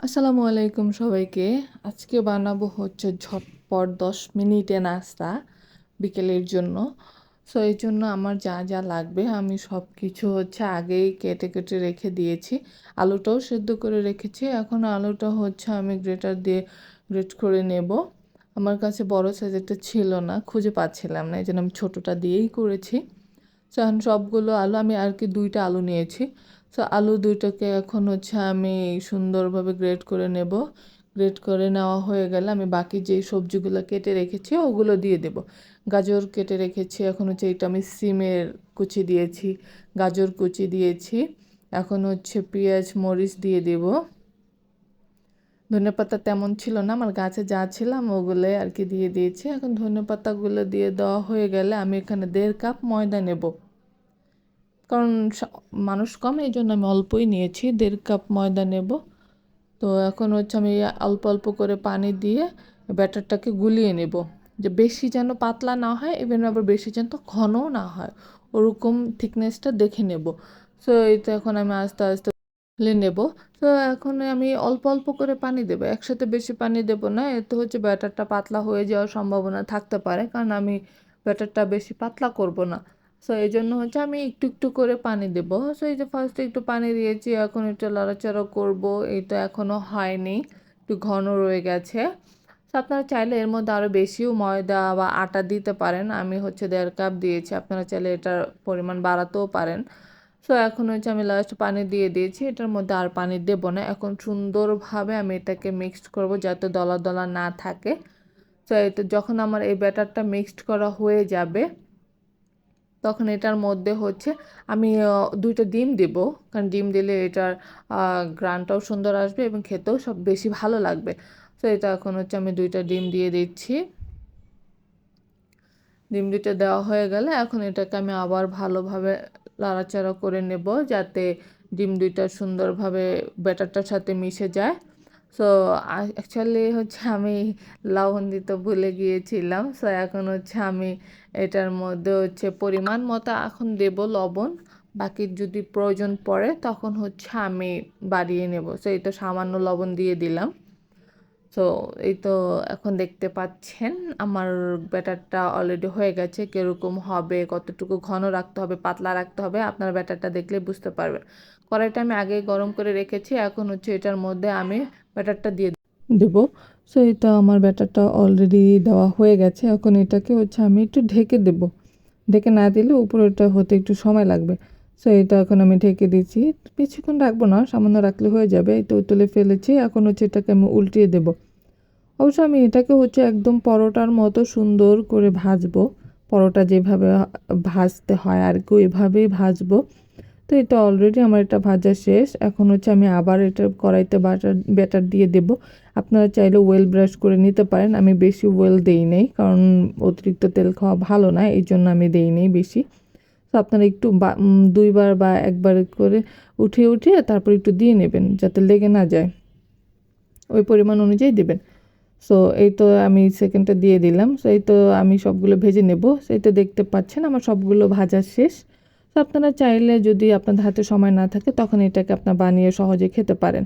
আসসালামু আলাইকুম সবাইকে। আজকে বানাবো হচ্ছে ঝটপট 10 মিনিটে নাস্তা বিকেলের জন্য। সো এই জন্য আমার যা যা লাগবে আমি সব কিছু হচ্ছে আগেই কেটে কেটে রেখে দিয়েছি। আলুটাও সেদ্ধ করে রেখেছি। এখন আলুটা হচ্ছে আমি গ্রেটার দিয়ে গ্রেট করে নেব। আমার কাছে বড় সাইজেরটা ছিল না, খুঁজে পাচ্ছিলাম না, এই জন্য আমি ছোটোটা দিয়েই করেছি। সো এখন সবগুলো আলু আমি আর কি 2টা আলু নিয়েছি। সো আলু 2টাকে এখন হচ্ছে আমি সুন্দরভাবে গ্রেট করে নেব। গ্রেট করে নেওয়া হয়ে গেলে আমি বাকি যেই সবজিগুলো কেটে রেখেছি ওগুলো দিয়ে দেব। গাজর কেটে রেখেছি, এখন হচ্ছে এটা আমি সিমের কুচি দিয়েছি, গাজর কুচি দিয়েছি। এখন হচ্ছে পেঁয়াজ মরিচ দিয়ে দেব। ধনেপাতা তেমন ছিল না, আমার গাছে যা ছিল আমি ওগুলো আর কি দিয়ে দিয়েছি। এখন ধনেপাতাগুলো দিয়ে দেওয়া হয়ে গেলে আমি এখানে 1.5 কাপ ময়দা নেব, কারণ মানুষ কম এই জন্য আমি অল্পই নিয়েছি, 1.5 কাপ ময়দা নেব। তো এখন হচ্ছে আমি অল্প অল্প করে পানি দিয়ে ব্যাটারটাকে গুলিয়ে নেব, যে বেশি যেন পাতলা না হয়, ইভেন আবার বেশি যেন তো ঘনও না হয়, ওরকম থিকনেসটা দেখে নেব। সো এই তো এখন আমি আস্তে আস্তে গুলে নেব। তো এখন আমি অল্প অল্প করে পানি দেবো, একসাথে বেশি পানি দেব না, এতে হচ্ছে ব্যাটারটা পাতলা হয়ে যাওয়ার সম্ভাবনা থাকতে পারে, কারণ আমি ব্যাটারটা বেশি পাতলা করব না। সো এই জন্য হচ্ছে আমি একটু একটু করে পানি দেব। সো এই যে ফার্স্টে একটু পানি দিয়েছি, এখন একটু লাড়াচাড়া করব। এটা এখনও হয়নি, একটু ঘন রয়ে গেছে। তো আপনারা চাইলে এর মধ্যে আরও বেশিও ময়দা বা আটা দিতে পারেন। আমি হচ্ছে 1.5 কাপ দিয়েছি, আপনারা চাইলে এটার পরিমাণ বাড়াতেও পারেন। সো এখন হচ্ছে আমি লাস্ট পানি দিয়ে দিয়েছি, এটার মধ্যে আর পানি দেব না। এখন সুন্দরভাবে আমি এটাকে মিক্সড করব যাতে দলা দলা না থাকে। তো এটা যখন আমার এই ব্যাটারটা মিক্সড করা হয়ে যাবে, তখন এটার মধ্যে হচ্ছে আমি 2টা ডিম দেব, কারণ ডিম দিলে এটার গ্রানটাও সুন্দর আসবে এবং খেতেও সব বেশি ভালো লাগবে। তো এটা এখন হচ্ছে আমি 2টা ডিম দিয়ে দিচ্ছি। ডিম 2টা দেওয়া হয়ে গেলে এখন এটাকে আমি আবার ভালোভাবে নাড়াচাড়া করে নেব, যাতে ডিম 2টা সুন্দরভাবে ব্যাটারটার সাথে মিশে যায়। সো অ্যাকচুয়ালি হচ্ছে আমি লবণ দিতে ভুলে গিয়েছিলাম। সো এখন হচ্ছে আমি এটার মধ্যে হচ্ছে পরিমাণ মতো এখন দেব লবণ, বাকি যদি প্রয়োজন পড়ে তখন হচ্ছে আমি বাড়িয়ে নেব। সো এটা সামান্য লবণ দিয়ে দিলাম। তো এই তো এখন দেখতে পাচ্ছেন আমার ব্যাটারটা অলরেডি হয়ে গেছে। কীরকম হবে, কতটুকু ঘন রাখতে হবে, পাতলা রাখতে হবে, আপনার ব্যাটারটা দেখলে বুঝতে পারবেন। কড়াইটা আমি আগেই গরম করে রেখেছি, এখন হচ্ছে এটার মধ্যে আমি ব্যাটারটা দিয়ে দেবো। সো এই তো আমার ব্যাটারটা অলরেডি দেওয়া হয়ে গেছে। এখন এটাকে হচ্ছে আমি একটু ঢেকে দেব, ঢেকে না দিলে উপরেটা হতে একটু সময় লাগবে। সো এটা এখন আমি ঢেকে দিচ্ছি, বেশিক্ষণ রাখবো না, সামান্য রাখলে হয়ে যাবে। এই তো তুলে ফেলেছি, এখন হচ্ছে এটাকে আমি উল্টিয়ে দেবো। অবশ্য আমি এটাকে হচ্ছে একদম পরোটার মতো সুন্দর করে ভাজবো, পরোটা যেভাবে ভাজতে হয় আর কি ওইভাবেই ভাজবো। তো এটা অলরেডি আমার এটা ভাজা শেষ। এখন হচ্ছে আমি আবার এটা কড়াইতে ব্যাটার দিয়ে দেব। আপনারা চাইলে ওয়েল ব্রাশ করে নিতে পারেন, আমি বেশি ওয়েল দেই নেই, কারণ অতিরিক্ত তেল খাওয়া ভালো না, এই জন্য আমি দেই নেই বেশি। তো আপনারা একটু 2বার বা 1বার করে উঠিয়ে উঠিয়ে তারপর একটু দিয়ে নেবেন, যাতে লেগে না যায়, ওই পরিমাণ অনুযায়ী দেবেন। সো এই তো আমি সেকেন্ডটা দিয়ে দিলাম। সো এই তো আমি সবগুলো ভেজে নেব। সেই তো দেখতে পাচ্ছেন আমার সবগুলো ভাজা শেষ। তো আপনারা চাইলে যদি আপনাদের হাতে সময় না থাকে তখন এটাকে আপনার বানিয়ে সহজে খেতে পারেন।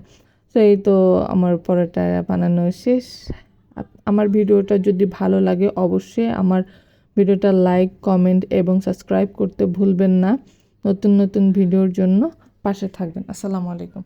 সো এই তো আমার পরোটা বানানো শেষ। আমার ভিডিওটা যদি ভালো লাগে অবশ্যই আমার ভিডিওটা লাইক, কমেন্ট এবং সাবস্ক্রাইব করতে ভুলবেন না। নতুন নতুন ভিডিওর জন্য পাশে থাকবেন। আসসালামু আলাইকুম।